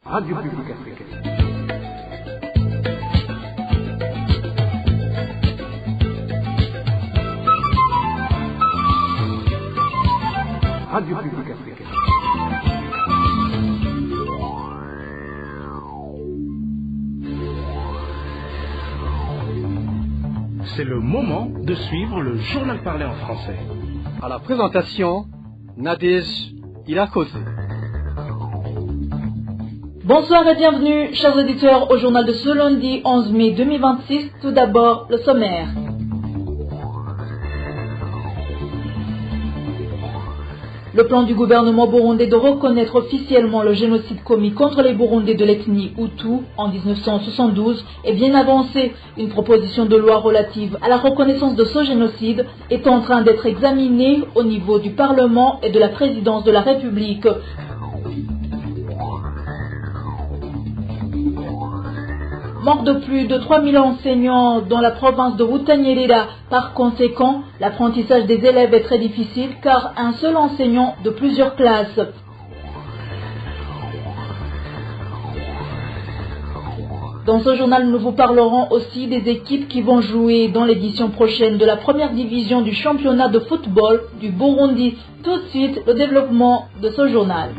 Radio Publique Africaine. Radio Publique Africaine. C'est le moment de suivre le journal parlé en français. À la présentation, Nadège Ilakose. Bonsoir et bienvenue, chers auditeurs, au journal de ce lundi 11 mai 2026. Tout d'abord, le sommaire. Le plan du gouvernement burundais de reconnaître officiellement le génocide commis contre les Burundais de l'ethnie Hutu en 1972 est bien avancé. Une proposition de loi relative à la reconnaissance de ce génocide est en train d'être examinée au niveau du Parlement et de la présidence de la République. Manque de plus de 3000 enseignants dans la province de Butanyerera. Par conséquent, l'apprentissage des élèves est très difficile car un seul enseignant de plusieurs classes. Dans ce journal, nous vous parlerons aussi des équipes qui vont jouer dans l'édition prochaine de la première division du championnat de football du Burundi. Tout de suite, le développement de ce journal.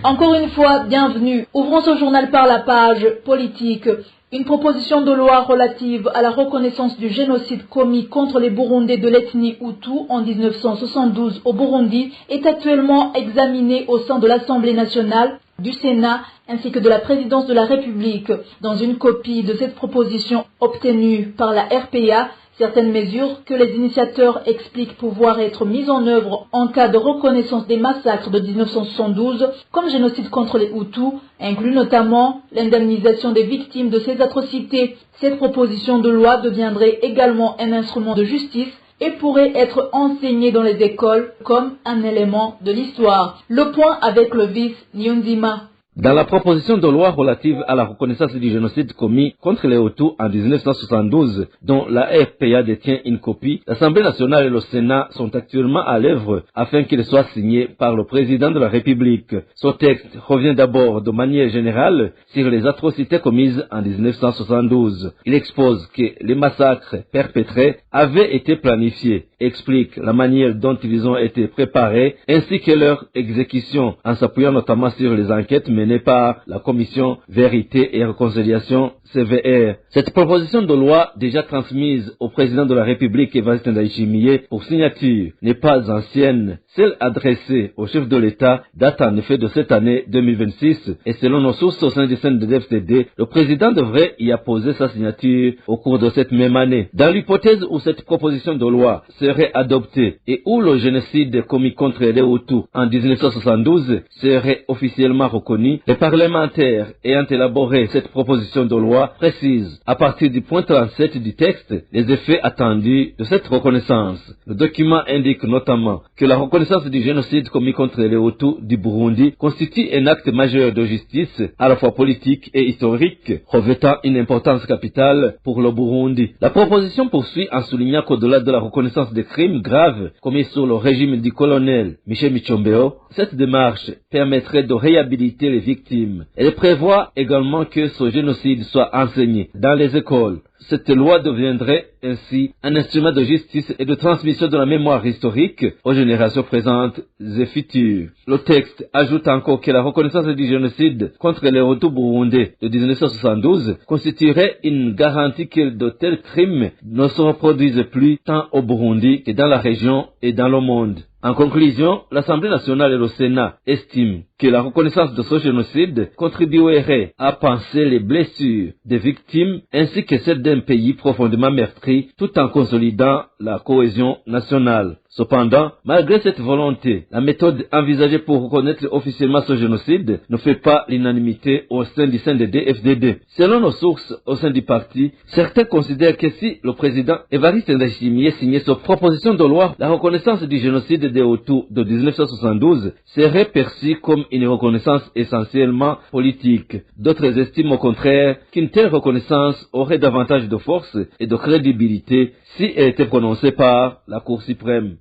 Encore une fois, bienvenue. Ouvrons ce journal par la page politique. Une proposition de loi relative à la reconnaissance du génocide commis contre les Burundais de l'ethnie Hutu en 1972 au Burundi est actuellement examinée au sein de l'Assemblée nationale, du Sénat ainsi que de la présidence de la République. Dans une copie de cette proposition obtenue par la RPA, certaines mesures que les initiateurs expliquent pouvoir être mises en œuvre en cas de reconnaissance des massacres de 1972 comme génocide contre les Hutus incluent notamment l'indemnisation des victimes de ces atrocités. Cette proposition de loi deviendrait également un instrument de justice et pourrait être enseignée dans les écoles comme un élément de l'histoire. Le point avec le vice Nyundima. Dans la proposition de loi relative à la reconnaissance du génocide commis contre les Hutus en 1972, dont la RPA détient une copie, l'Assemblée nationale et le Sénat sont actuellement à l'œuvre afin qu'il soit signé par le président de la République. Ce texte revient d'abord de manière générale sur les atrocités commises en 1972. Il expose que les massacres perpétrés avaient été planifiés, explique la manière dont ils ont été préparés ainsi que leur exécution en s'appuyant notamment sur les enquêtes menées par la Commission Vérité et Réconciliation CVR. Cette proposition de loi, déjà transmise au président de la République Evariste Ndayishimiye pour signature, n'est pas ancienne. Celle adressée au chef de l'État date en effet de cette année 2026 et selon nos sources au sein du CNDD-FDD, le président devrait y apposer sa signature au cours de cette même année. Dans l'hypothèse où cette proposition de loi serait adoptée et où le génocide commis contre les Hutus en 1972 serait officiellement reconnu, les parlementaires ayant élaboré cette proposition de loi précisent, à partir du point 37 du texte, les effets attendus de cette reconnaissance. Le document indique notamment que la reconnaissance du génocide commis contre les Hutus du Burundi constitue un acte majeur de justice, à la fois politique et historique, revêtant une importance capitale pour le Burundi. La proposition poursuit en soulignant qu'au-delà de la reconnaissance des crimes graves commis sous le régime du colonel Michel Micombero, cette démarche permettrait de réhabiliter les victimes. Elle prévoit également que ce génocide soit enseigné dans les écoles. Cette loi deviendrait ainsi un instrument de justice et de transmission de la mémoire historique aux générations présentes et futures. Le texte ajoute encore que la reconnaissance du génocide contre les Hutus burundais de 1972 constituerait une garantie que de tels crimes ne se reproduisent plus tant au Burundi que dans la région et dans le monde. En conclusion, l'Assemblée nationale et le Sénat estiment que la reconnaissance de ce génocide contribuerait à panser les blessures des victimes ainsi que celles d'un pays profondément meurtri tout en consolidant la cohésion nationale. Cependant, malgré cette volonté, la méthode envisagée pour reconnaître officiellement ce génocide ne fait pas l'unanimité au sein du CNDD-FDD. Selon nos sources au sein du parti, certains considèrent que si le président Evariste Ndayishimiye signait cette proposition de loi, la reconnaissance du génocide des Hutus de 1972 serait perçue comme une reconnaissance essentiellement politique. D'autres estiment au contraire qu'une telle reconnaissance aurait davantage de force et de crédibilité si elle était prononcée par la Cour suprême.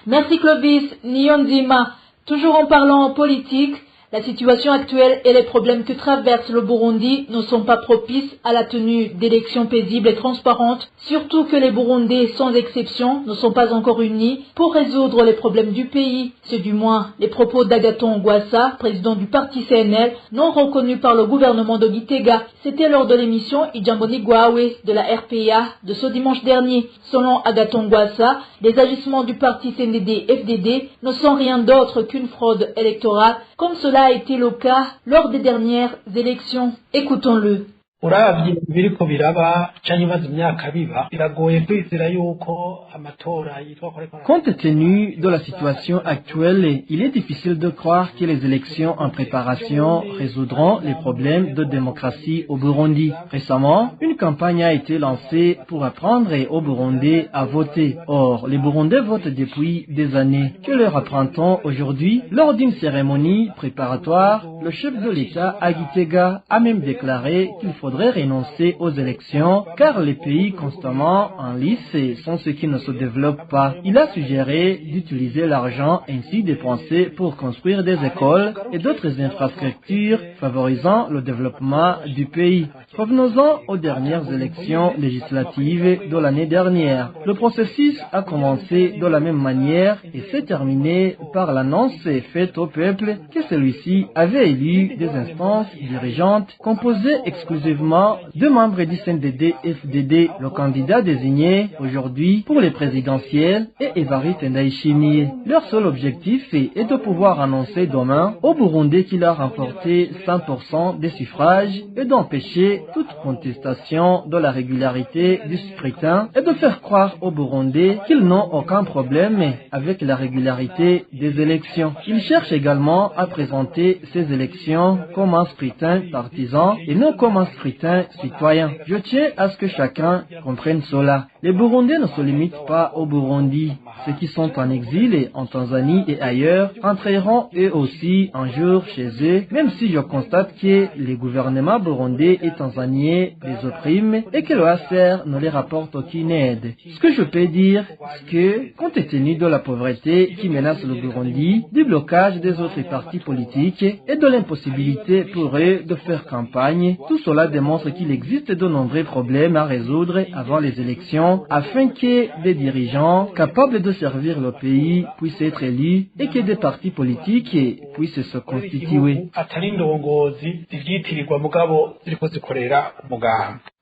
Merci Clovis Nyonzima. Toujours en parlant politique, la situation actuelle et les problèmes que traverse le Burundi ne sont pas propices à la tenue d'élections paisibles et transparentes, surtout que les Burundais, sans exception, ne sont pas encore unis pour résoudre les problèmes du pays. C'est du moins les propos d'Agathon Rwasa, président du parti CNL, non reconnu par le gouvernement de Gitega. C'était lors de l'émission Ijamboni Gwawe de la RPA de ce dimanche dernier. Selon Agathon Rwasa, les agissements du parti CNDD-FDD ne sont rien d'autre qu'une fraude électorale, comme cela a été le cas lors des dernières élections. Écoutons-le. uravye biriko biraba canke imaze imyaka biba biragoye kwizera yuko amatora yitwa koreka. Compte tenu de la situation actuelle, il est difficile de croire que les élections en préparation résoudront les problèmes de démocratie au Burundi. Récemment, une campagne a été lancée pour apprendre aux Burundais à voter. Or, les Burundais votent depuis des années. Que leur apprend-on aujourd'hui? Lors d'une cérémonie préparatoire, le chef de l'État à Gitega a même déclaré qu'il faudrait renoncer aux élections car les pays constamment en lice sont ceux qui ne se développent pas. Il a suggéré d'utiliser l'argent ainsi dépensé pour construire des écoles et d'autres infrastructures favorisant le développement du pays. Revenons-en aux dernières élections législatives de l'année dernière. Le processus a commencé de la même manière et s'est terminé par l'annonce faite au peuple que celui-ci avait élu des instances dirigeantes composées exclusivement de membres du CNDD-FDD. Le candidat désigné aujourd'hui pour les présidentielles est Evariste Ndayishimiye. Leur seul objectif est de pouvoir annoncer demain aux Burundais qu'il a remporté 100% des suffrages et d'empêcher toute contestation de la régularité du scrutin et de faire croire aux Burundais qu'ils n'ont aucun problème avec la régularité des élections. Ils cherchent également à présenter ces élections comme un scrutin partisan et non comme un scrutin citoyen. Je tiens à ce que chacun comprenne cela. Les Burundais ne se limitent pas au Burundi. Ceux qui sont en exil en Tanzanie et ailleurs entreront eux aussi un jour chez eux, même si je constate que les gouvernements burundais et tanzaniens les oppriment et que le HCR ne les rapporte aucune aide. Ce que je peux dire, c'est que, compte tenu de la pauvreté qui menace le Burundi, du blocage des autres partis politiques et de l'impossibilité pour eux de faire campagne, tout cela démontre qu'il existe de nombreux problèmes à résoudre avant les élections afin que des dirigeants capables de servir le pays puissent être élus et que des partis politiques puissent se constituer.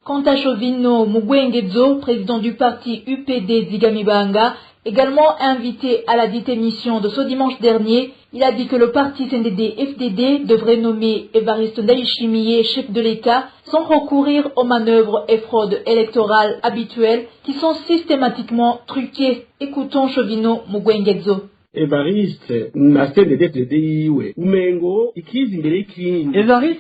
Quant à Chovino Mugwengezo, président du parti UPD Zigamibanga, également invité à la dite émission de ce dimanche dernier, il a dit que le parti CNDD-FDD devrait nommer Evariste Ndayishimiye chef de l'État sans recourir aux manœuvres et fraudes électorales habituelles qui sont systématiquement truquées. Écoutons Chovino Mugwengezo. Evariste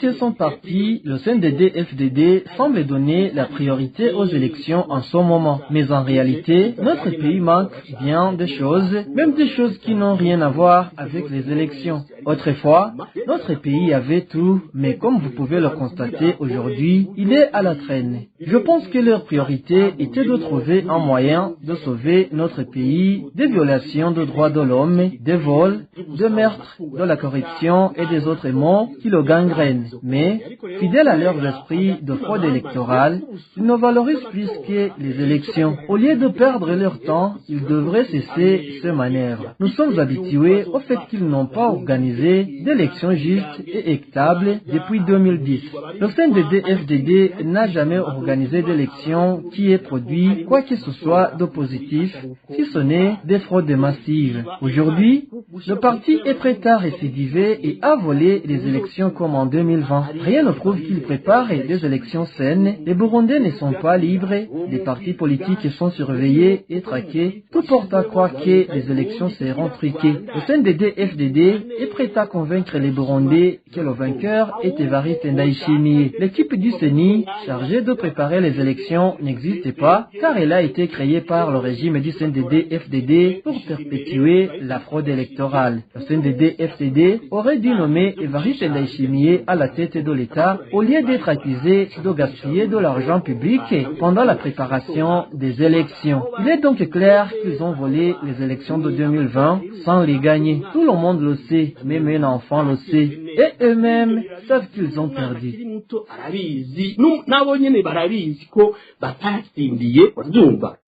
et son parti, le CNDD-FDD, semblent donner la priorité aux élections en ce moment. Mais en réalité, notre pays manque bien des choses, même des choses qui n'ont rien à voir avec les élections. Autrefois, notre pays avait tout, mais comme vous pouvez le constater aujourd'hui, il est à la traîne. Je pense que leur priorité était de trouver un moyen de sauver notre pays des violations de droits de l'homme, des vols, des meurtres, de la corruption et des autres maux qui le gangrènent. Mais, fidèles à leurs esprits de fraude électorale, ils ne valorisent plus que les élections. Au lieu de perdre leur temps, ils devraient cesser ces manœuvres. Nous sommes habitués au fait qu'ils n'ont pas organisé d'élections justes et équitables depuis 2010. Le CNDD-FDD n'a jamais organisé d'élections qui ait produit quoi que ce soit de positif, si ce n'est des fraudes massives. Aujourd'hui, le parti est prêt à récidiver et à voler les élections comme en 2020. Rien ne prouve qu'il prépare des élections saines. Les Burundais ne sont pas libres, les partis politiques sont surveillés et traqués. Tout porte à croire que les élections seront truquées. Le CNDD-FDD est prêt prêt à convaincre les Burundais que le vainqueur est Évariste Ndayishimiye. L'équipe du CENI, chargée de préparer les élections, n'existe pas car elle a été créée par le régime du CNDD-FDD pour perpétuer la fraude électorale. Le CNDD-FDD aurait dû nommer Évariste Ndayishimiye à la tête de l'État au lieu d'être accusé de gaspiller de l'argent public pendant la préparation des élections. Il est donc clair qu'ils ont volé les élections de 2020 sans les gagner. Tout le monde le sait, même un enfant le sait. Et eux-mêmes savent qu'ils ont perdu.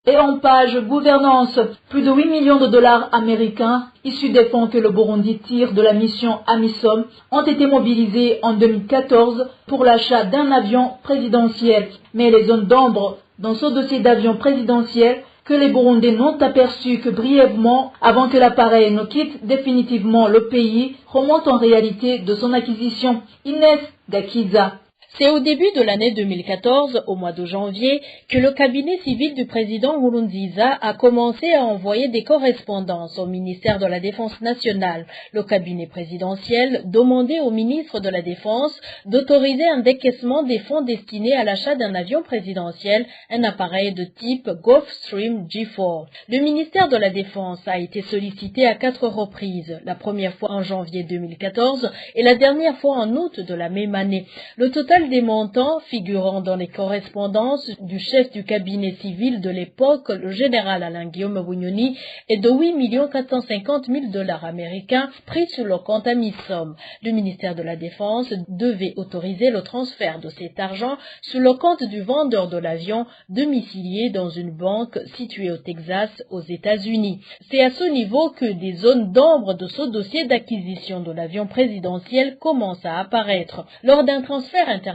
Et en page gouvernance, plus de 8 millions de dollars américains issus des fonds que le Burundi tire de la mission AMISOM ont été mobilisés en 2014 pour l'achat d'un avion présidentiel. Mais les zones d'ombre dans ce dossier d'avion présidentiel que les Burundais n'ont aperçu que brièvement avant que l'appareil ne quitte définitivement le pays remontent en réalité de son acquisition. Inès Gakiza. C'est au début de l'année 2014, au mois de janvier, que le cabinet civil du président Nkurunziza a commencé à envoyer des correspondances au ministère de la Défense nationale. Le cabinet présidentiel demandait au ministre de la Défense d'autoriser un décaissement des fonds destinés à l'achat d'un avion présidentiel, un appareil de type Gulfstream G4. Le ministère de la Défense a été sollicité à 4 reprises, la première fois en janvier 2014 et la dernière fois en août de la même année. Le total des montants figurant dans les correspondances du chef du cabinet civil de l'époque, le général Alain-Guillaume Bunyoni, est de 8 450 000 $ américains pris sur le compte AMISOM. Le ministère de la Défense devait autoriser le transfert de cet argent sur le compte du vendeur de l'avion domicilié dans une banque située au Texas, aux États-Unis. C'est à ce niveau que des zones d'ombre de ce dossier d'acquisition de l'avion présidentiel commencent à apparaître. Lors d'un transfert international,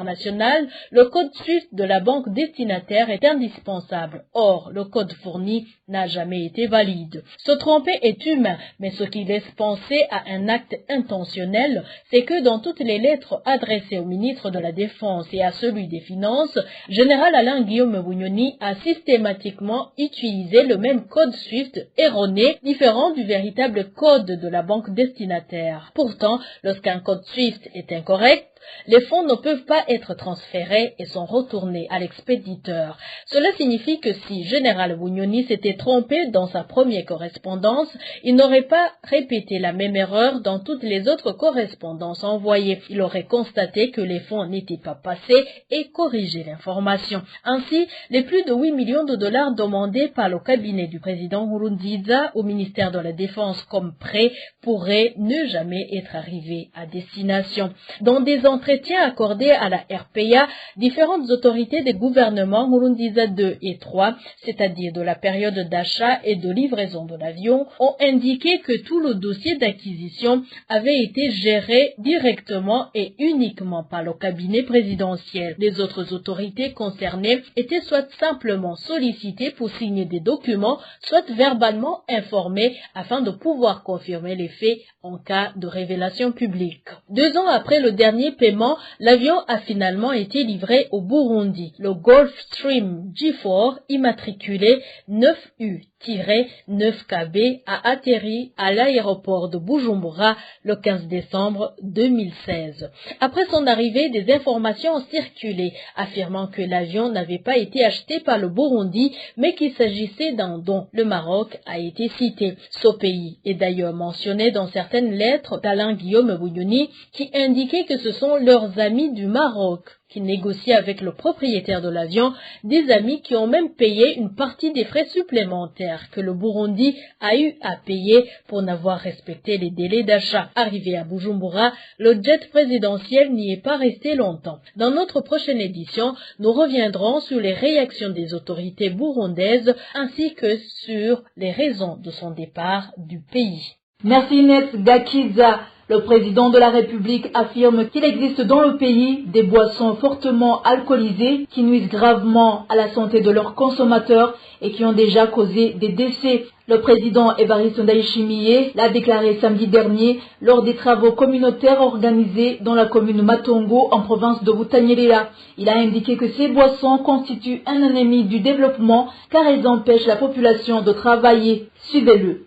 le code SWIFT de la banque destinataire est indispensable. Or, le code fourni n'a jamais été valide. Se tromper est humain, mais ce qui laisse penser à un acte intentionnel, c'est que dans toutes les lettres adressées au ministre de la Défense et à celui des Finances, général Alain-Guillaume Bunyoni a systématiquement utilisé le même code SWIFT erroné, différent du véritable code de la banque destinataire. Pourtant, lorsqu'un code SWIFT est incorrect, les fonds ne peuvent pas être transférés et sont retournés à l'expéditeur. Cela signifie que si Général Bunyoni s'était trompé dans sa première correspondance, il n'aurait pas répété la même erreur dans toutes les autres correspondances envoyées. Il aurait constaté que les fonds n'étaient pas passés et corrigé l'information. Ainsi, les plus de 8 millions de dollars demandés par le cabinet du président Nkurunziza au ministère de la Défense comme prêt pourraient ne jamais être arrivés à destination. Dans des entretiens accordés à la RPA, différentes autorités des gouvernements Nkurunziza 2 et 3, c'est-à-dire de la période d'achat et de livraison de l'avion, ont indiqué que tout le dossier d'acquisition avait été géré directement et uniquement par le cabinet présidentiel. Les autres autorités concernées étaient soit simplement sollicitées pour signer des documents, soit verbalement informées afin de pouvoir confirmer les faits en cas de révélation publique. 2 ans après le dernier paiement, l'avion a finalement été livré au Burundi. Le Gulfstream G4, immatriculé 9U-9KB, a atterri à l'aéroport de Bujumbura le 15 décembre 2016. Après son arrivée, des informations ont circulé affirmant que l'avion n'avait pas été acheté par le Burundi, mais qu'il s'agissait d'un don. Le Maroc a été cité. Ce pays est d'ailleurs mentionné dans certaines lettres d'Alain-Guillaume Bunyoni qui indiquaient que ce sont leurs amis du Maroc qui négocient avec le propriétaire de l'avion, des amis qui ont même payé une partie des frais supplémentaires que le Burundi a eu à payer pour n'avoir respecté les délais d'achat. Arrivé à Bujumbura, le jet présidentiel n'y est pas resté longtemps. Dans notre prochaine édition, nous reviendrons sur les réactions des autorités burundaises ainsi que sur les raisons de son départ du pays. Merci Inès Gakiza. Le président de la République affirme qu'il existe dans le pays des boissons fortement alcoolisées qui nuisent gravement à la santé de leurs consommateurs et qui ont déjà causé des décès. Le président Évariste Ndayishimiye l'a déclaré samedi dernier lors des travaux communautaires organisés dans la commune Matongo en province de Butanyerera. Il a indiqué que ces boissons constituent un ennemi du développement car elles empêchent la population de travailler. Suivez-le.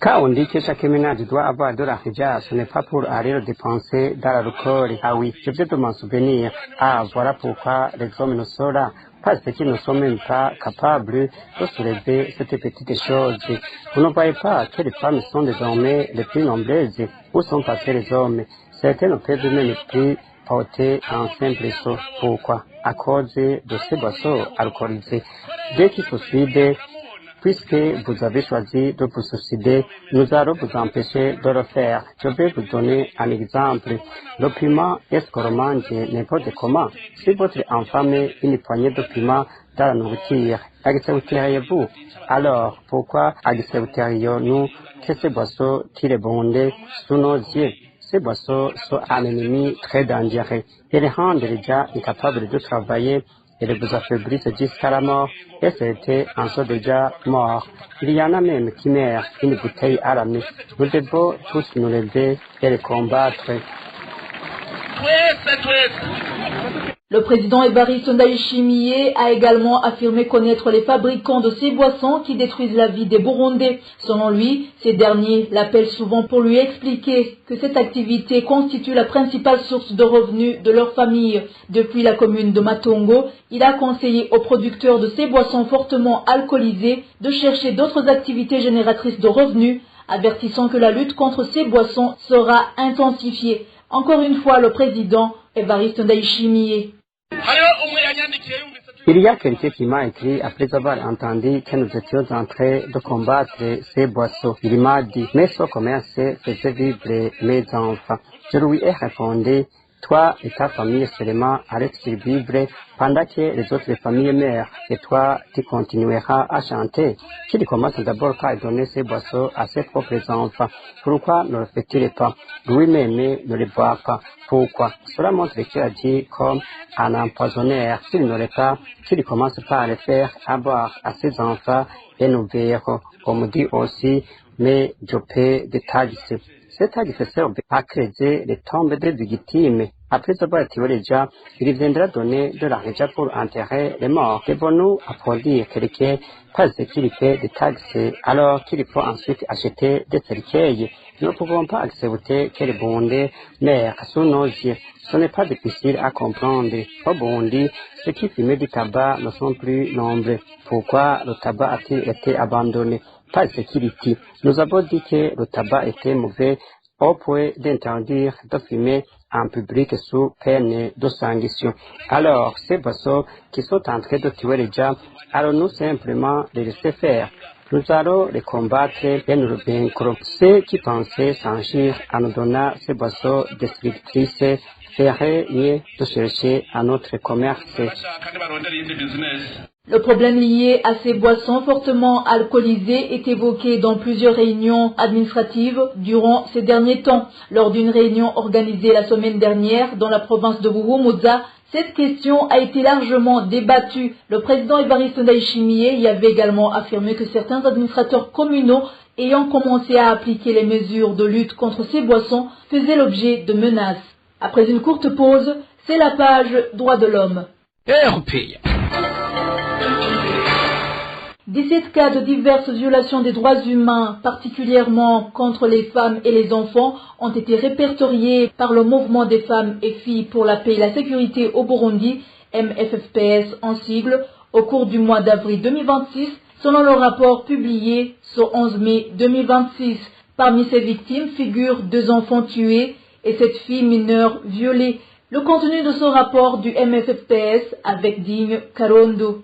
Quand on dit que chaque ménage doit avoir de l'argent, ce n'est pas pour aller le dépenser dans l'alcool. Ah oui, je viens de m'en souvenir. Ah, voilà pourquoi les hommes nous sont là. Parce qu'ils ne sont même pas capables de soulever cette petite chose. Vous ne voyez pas que les femmes sont désormais les plus nombreuses. Où sont passés les hommes? Certains ne peuvent même plus porter un simple seau. Pourquoi? À cause de ces boissons alcoolisées. Dès qu'il faut suivre, puisque vous avez choisi de vous suicider, nous allons vous empêcher de le faire. Je vais vous donner un exemple. Le piment, est-ce qu'on le mange n'importe comment? Si votre enfant met une poignée de piment dans la nourriture, accepteriez-vous? Alors, pourquoi accepterions-nous que ces boissons tirent bondés sous nos yeux? Ces boissons sont un ennemi très dangereux. Ils rendent les gens incapables de travailler et de vous affaiblissent jusqu'à la mort, et c'était en sont déjà morts. Il y en a même qui meurent une bouteille à la main. Nous devons tous nous lever et les combattre. Le président Évariste Ndayishimiye a également affirmé connaître les fabricants de ces boissons qui détruisent la vie des Burundais. Selon lui, ces derniers l'appellent souvent pour lui expliquer que cette activité constitue la principale source de revenus de leur famille. Depuis la commune de Matongo, il a conseillé aux producteurs de ces boissons fortement alcoolisées de chercher d'autres activités génératrices de revenus, avertissant que la lutte contre ces boissons sera intensifiée. Encore une fois, le président Évariste Ndayishimiye. Il y a quelqu'un qui m'a écrit après avoir entendu que nous étions en train de combattre ces boissons. Il m'a dit, mais ce commerce faisait vivre mes enfants. Je lui ai répondu, toi et ta famille seulement allez survivre pendant que les autres familles meurent, et toi, tu continueras à chanter. Qu'il commence d'abord par donner ses boissons à ses propres enfants. Pourquoi ne le fait-il pas? Lui-même ne le boit pas. Pourquoi? Cela montre qu'il agit comme un empoisonneur. S'il ne l'est pas, qu'il commence par le faire à boire à ses enfants, et nous verrons. On me dit aussi, mais je paie des taxes. Ces taxes servent à creuser les tombes des victimes. Après avoir tué les gens, il viendra donner de l'argent pour enterrer les morts. Devons-nous applaudir quelqu'un parce qu'il paie des taxes alors qu'il faut ensuite acheter des cercueils? Nous ne pouvons pas accepter que les Burundais meurent sous nos yeux. Ce n'est pas difficile à comprendre. Au Burundi, ceux qui fumaient du tabac ne sont plus nombreux. Pourquoi le tabac a-t-il été abandonné? Pas sécurité. Nous avons dit que le tabac était mauvais au point d'interdire de fumer en public sous peine de sanction. Alors, ces boissons qui sont en train de tuer les gens, allons-nous simplement les laisser faire? Nous allons les combattre et nous les vaincre. Ceux qui pensaient s'enfuir en nous donnant ces boissons destructrices feraient mieux de chercher un autre commerce. Le problème lié à ces boissons fortement alcoolisées est évoqué dans plusieurs réunions administratives durant ces derniers temps. Lors d'une réunion organisée la semaine dernière dans la province de Buhumuza, cette question a été largement débattue. Le président Évariste Ndayishimiye y avait également affirmé que certains administrateurs communaux ayant commencé à appliquer les mesures de lutte contre ces boissons faisaient l'objet de menaces. Après une courte pause, c'est la page Droits de l'homme. 17 cas de diverses violations des droits humains, particulièrement contre les femmes et les enfants, ont été répertoriés par le mouvement des femmes et filles pour la paix et la sécurité au Burundi, MFFPS en sigle, au cours du mois d'avril 2026, selon le rapport publié ce 11 mai 2026. Parmi ces victimes figurent 2 enfants tués et 7 filles mineures violées. Le contenu de ce rapport du MFFPS avec Digne Karondo.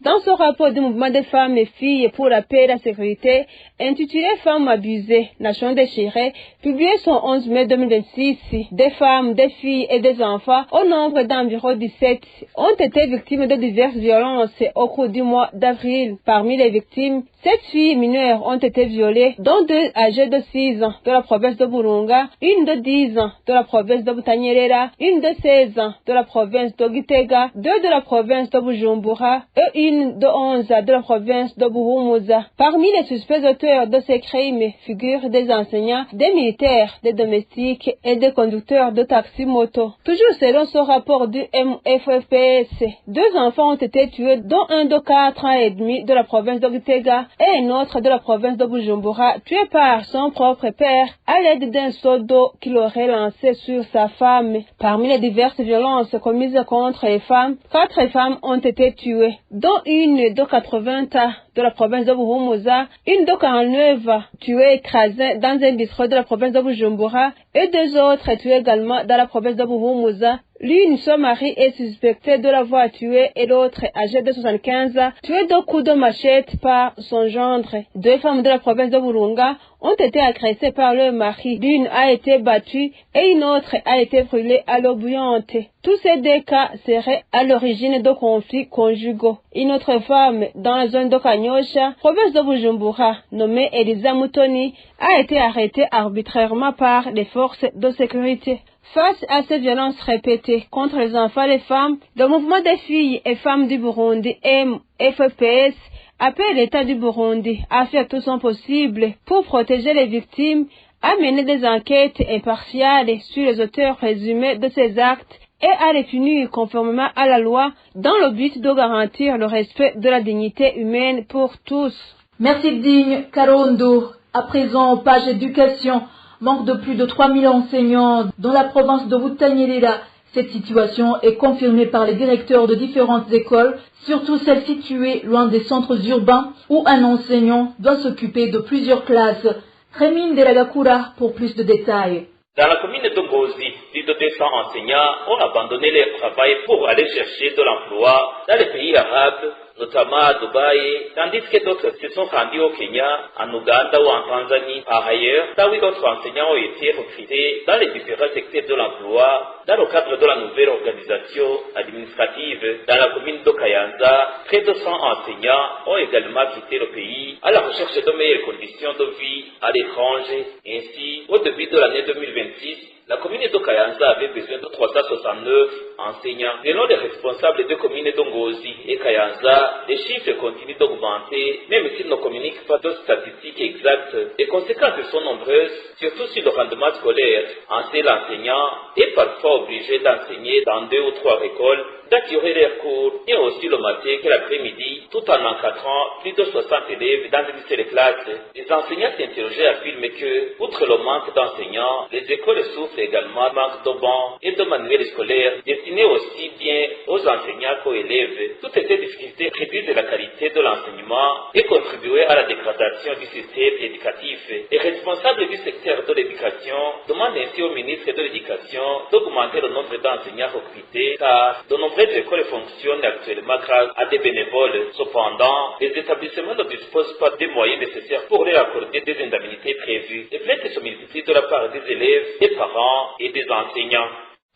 Dans ce rapport du mouvement des femmes et filles pour la paix et la sécurité, intitulé Femmes abusées, Nation déchirée, publié ce 11 mai 2026, des femmes, des filles et des enfants, au nombre d'environ 17, ont été victimes de diverses violences au cours du mois d'avril. Parmi les victimes, 7 filles mineures ont été violées, dont 2 âgées de 6 ans de la province de Burunga, une de 10 ans de la province de Butanyerera, une de 16 ans de la province de Gitega, 2 de la province de Bujumbura et une commune de 11 de la province de Buhumuza. Parmi les suspects auteurs de ces crimes figurent des enseignants, des militaires, des domestiques et des conducteurs de taxi-moto. Toujours selon ce rapport du MFFPS, 2 enfants ont été tués, dont un de 4 ans et demi de la province de Gitega et un autre de la province de Bujumbura, tué par son propre père à l'aide d'un seau d'eau qu'il aurait lancé sur sa femme. Parmi les diverses violences commises contre les femmes, 4 femmes ont été tuées, dont une de 80 ans de la province de Buhumuza, une de 49 ans tuée écrasée dans un bistrot de la province de Bujumbura et 2 autres tuées également dans la province de Buhumuza. L'une, son mari, est suspectée de l'avoir tuée et l'autre, âgée de 75 ans, tuée de coups de machette par son gendre. 2 femmes de la province de Burunga ont été agressées par leur mari. L'une a été battue et une autre a été brûlée à l'eau bouillante. Tous ces 2 cas seraient à l'origine de conflits conjugaux. Une autre femme dans la zone de Kanyosha, province de Bujumbura, nommée Elisa Mutoni, a été arrêtée arbitrairement par les forces de sécurité. Face à ces violences répétées contre les enfants et les femmes, le mouvement des filles et femmes du Burundi, MFPS, appelle l'État du Burundi à faire tout son possible pour protéger les victimes, à mener des enquêtes impartiales sur les auteurs présumés de ces actes et à les punir conformément à la loi dans le but de garantir le respect de la dignité humaine pour tous. Merci Digne Karondo. À présent, page éducation. Manque de plus de 3000 enseignants dans la province de Butanyerera. Cette situation est confirmée par les directeurs de différentes écoles, surtout celles situées loin des centres urbains, où un enseignant doit s'occuper de plusieurs classes. Rémi Nderagakura pour plus de détails. Dans la commune de Ngozi, plus de 200 enseignants ont abandonné leur travail pour aller chercher de l'emploi dans les pays arabes, notamment à Dubaï, tandis que d'autres se sont rendus au Kenya, en Ouganda ou en Tanzanie. Par ailleurs, 8 autres enseignants ont été recrutés dans les différents secteurs de l'emploi dans le cadre de la nouvelle organisation administrative. Dans la commune de Kayanza, près de 100 enseignants ont également quitté le pays à la recherche de meilleures conditions de vie à l'étranger. Ainsi, au début de l'année 2026, la commune de Kayanza avait besoin de 369 enseignants. Selon les responsables de communes de Ngozi et Kayanza, les chiffres continuent d'augmenter, même s'ils ne communiquent pas de statistiques exactes. Les conséquences sont nombreuses, surtout sur le rendement scolaire. Un seul enseignant est parfois obligé d'enseigner dans 2 ou 3 écoles, d'attirer leurs cours, et aussi le matin et l'après-midi, tout en encadrant plus de 60 élèves dans une seule classe. Les enseignants s'interrogés affirment que, outre le manque d'enseignants, les écoles souffrent également de manque de bancs et de manuels scolaires destinés aussi bien aux enseignants qu'aux élèves. Toutes ces difficultés réduisent la qualité de l'enseignement et contribuent à la dégradation du système éducatif. Les responsables du secteur de l'éducation demandent ainsi au ministre de l'Éducation d'augmenter le nombre d'enseignants recrutés, car de nombreuses écoles fonctionnent actuellement grâce à des bénévoles. Cependant, les établissements ne disposent pas des moyens nécessaires pour leur accorder des indemnités prévues. Les plaintes se multiplient de la part des élèves, des parents et des enseignants.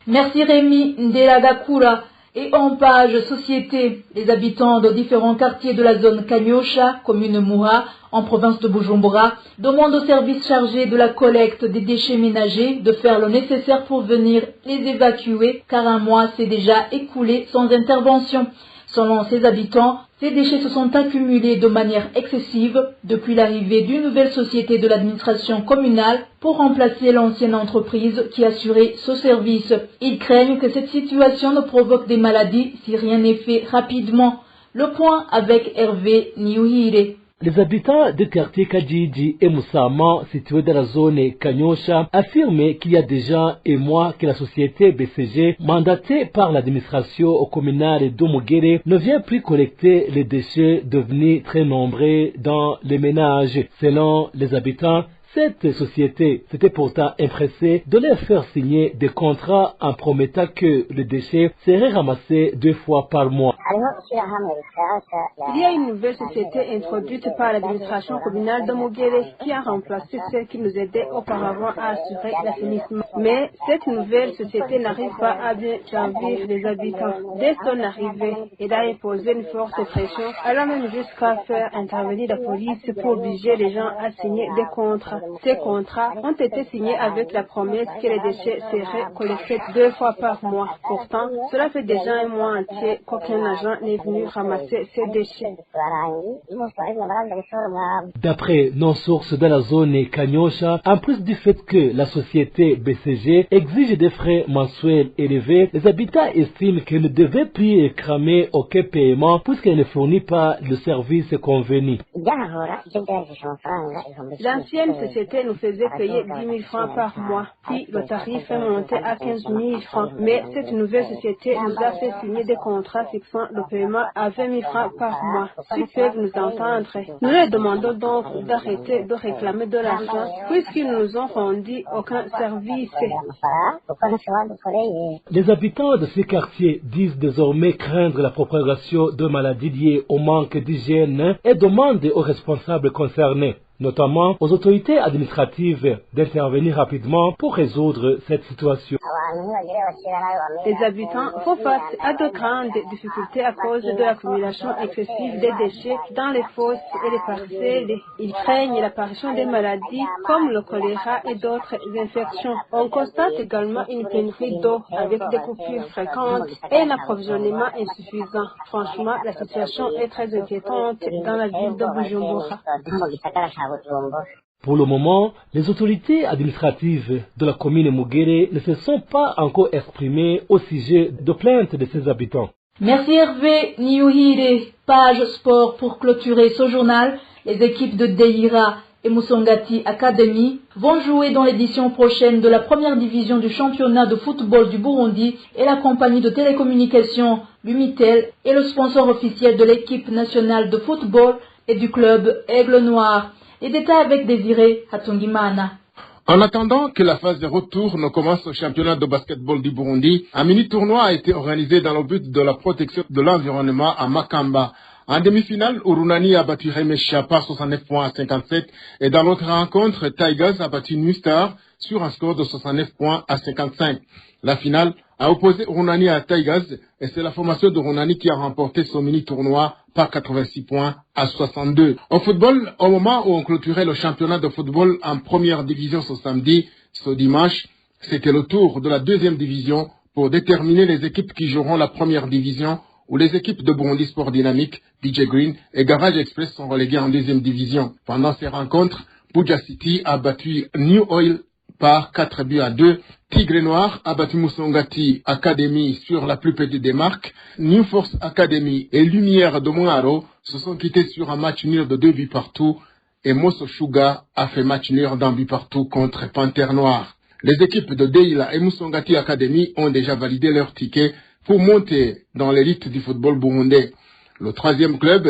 Merci Rémi Nderagakura. Et en page société, les habitants de différents quartiers de la zone Kanyosha, commune Muha, en province de Bujumbura, demandent aux services chargés de la collecte des déchets ménagers de faire le nécessaire pour venir les évacuer, car un mois s'est déjà écoulé sans intervention. Selon ces habitants, ces déchets se sont accumulés de manière excessive depuis l'arrivée d'une nouvelle société de l'administration communale pour remplacer l'ancienne entreprise qui assurait ce service. Ils craignent que cette situation ne provoque des maladies si rien n'est fait rapidement. Le point avec Hervé Niuhire. Les habitants des quartiers Kajiji et Moussama, situés dans la zone Kanyosha, affirment qu'il y a déjà un mois que la société BCG, mandatée par l'administration communale d'Omugere, ne vient plus collecter les déchets devenus très nombreux dans les ménages. Selon les habitants, cette société s'était pourtant empressée de leur faire signer des contrats en promettant que les déchets seraient ramassés 2 fois par mois. Il y a une nouvelle société introduite par l'administration communale de Mugere qui a remplacé celle qui nous aidait auparavant à assurer l'assainissement. Mais cette nouvelle société n'arrive pas à bien servir les habitants. Dès son arrivée, elle a imposé une forte pression, allant même jusqu'à faire intervenir la police pour obliger les gens à signer des contrats. ans. Ces contrats ont été signés avec la promesse que les déchets seraient collectés 2 fois par mois. Pourtant, cela fait déjà un mois entier qu'aucun agent n'est venu ramasser ces déchets. D'après nos sources de la zone Kanyosha, en plus du fait que la société BCG exige des frais mensuels élevés, les habitants estiment qu'elle ne devait plus cramer aucun paiement puisqu'elle ne fournit pas le service convenu. L'ancienne société nous faisait payer 10 000 francs par mois, puis le tarif est monté à 15 000 francs. Mais cette nouvelle société nous a fait signer des contrats fixant le paiement à 20 000 francs par mois. S'ils peuvent nous entendre, nous leur demandons donc d'arrêter de réclamer de l'argent puisqu'ils nous ont rendu aucun service. Les habitants de ces quartiers disent désormais craindre la propagation de maladies liées au manque d'hygiène et demandent aux responsables concernés, notamment aux autorités administratives, d'intervenir rapidement pour résoudre cette situation. Les habitants font face à de grandes difficultés à cause de l'accumulation excessive des déchets dans les fosses et les parcelles. Ils craignent l'apparition des maladies comme le choléra et d'autres infections. On constate également une pénurie d'eau avec des coupures fréquentes et un approvisionnement insuffisant. Franchement, la situation est très inquiétante dans la ville de Bujumbura. Pour le moment, les autorités administratives de la commune Mugere ne se sont pas encore exprimées au sujet de plaintes de ses habitants. Merci Hervé Niyuhire. Page sport pour clôturer ce journal. Les équipes de Deira et Musongati Academy vont jouer dans l'édition prochaine de la première division du championnat de football du Burundi et la compagnie de télécommunications Lumitel est le sponsor officiel de l'équipe nationale de football et du club Aigle Noir. Les détails avec Désiré Hatungimana. En attendant que la phase de retour ne commence au championnat de basketball du Burundi, un mini-tournoi a été organisé dans le but de la protection de l'environnement à Makamba. En demi-finale, Urunani a battu Remesha par 69 points à 57 et dans l'autre rencontre, Tigers a battu New Star sur un score de 69 points à 55. La finale a opposé Urunani à Tigers et c'est la formation de Urunani qui a remporté son mini-tournoi par 86 points à 62. Au football, au moment où on clôturait le championnat de football en première division ce dimanche, c'était le tour de la deuxième division pour déterminer les équipes qui joueront la première division où les équipes de Burundi Sport Dynamique, DJ Green et Garage Express sont reléguées en deuxième division. Pendant ces rencontres, Buja City a battu New Oil par 4-2. Tigre Noir a battu Musongati Academy sur la plus petite des marques. New Force Academy et Lumière de Moaro se sont quittés sur un match nul de 2 buts partout et Mosso Shuga a fait match nul d'un but partout contre Panthère Noire. Les équipes de Deila et Musongati Academy ont déjà validé leur ticket pour monter dans l'élite du football burundais. Le troisième club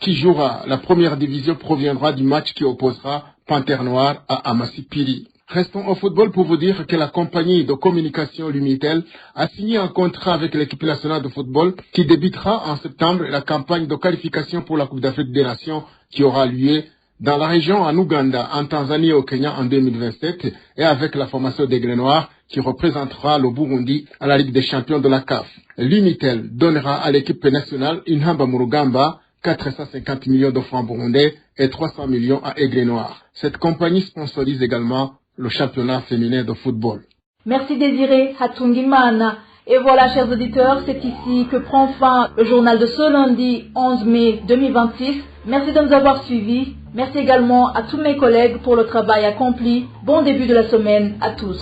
qui jouera la première division proviendra du match qui opposera Panthère Noire à Amasipiri. Restons au football pour vous dire que la compagnie de communication Lumitel a signé un contrat avec l'équipe nationale de football qui débutera en septembre la campagne de qualification pour la Coupe d'Afrique des Nations qui aura lieu dans la région en Ouganda, en Tanzanie et au Kenya en 2027 et avec la formation d'Aigle Noir qui représentera le Burundi à la Ligue des champions de la CAF. Lumitel donnera à l'équipe nationale une Hamba Murugamba 450 millions de francs burundais et 300 millions à Aigle Noir. Cette compagnie sponsorise également le championnat féminin de football. Merci Désiré Hatungimana. Et voilà, chers auditeurs, c'est ici que prend fin le journal de ce lundi 11 mai 2026. Merci de nous avoir suivis. Merci également à tous mes collègues pour le travail accompli. Bon début de la semaine à tous.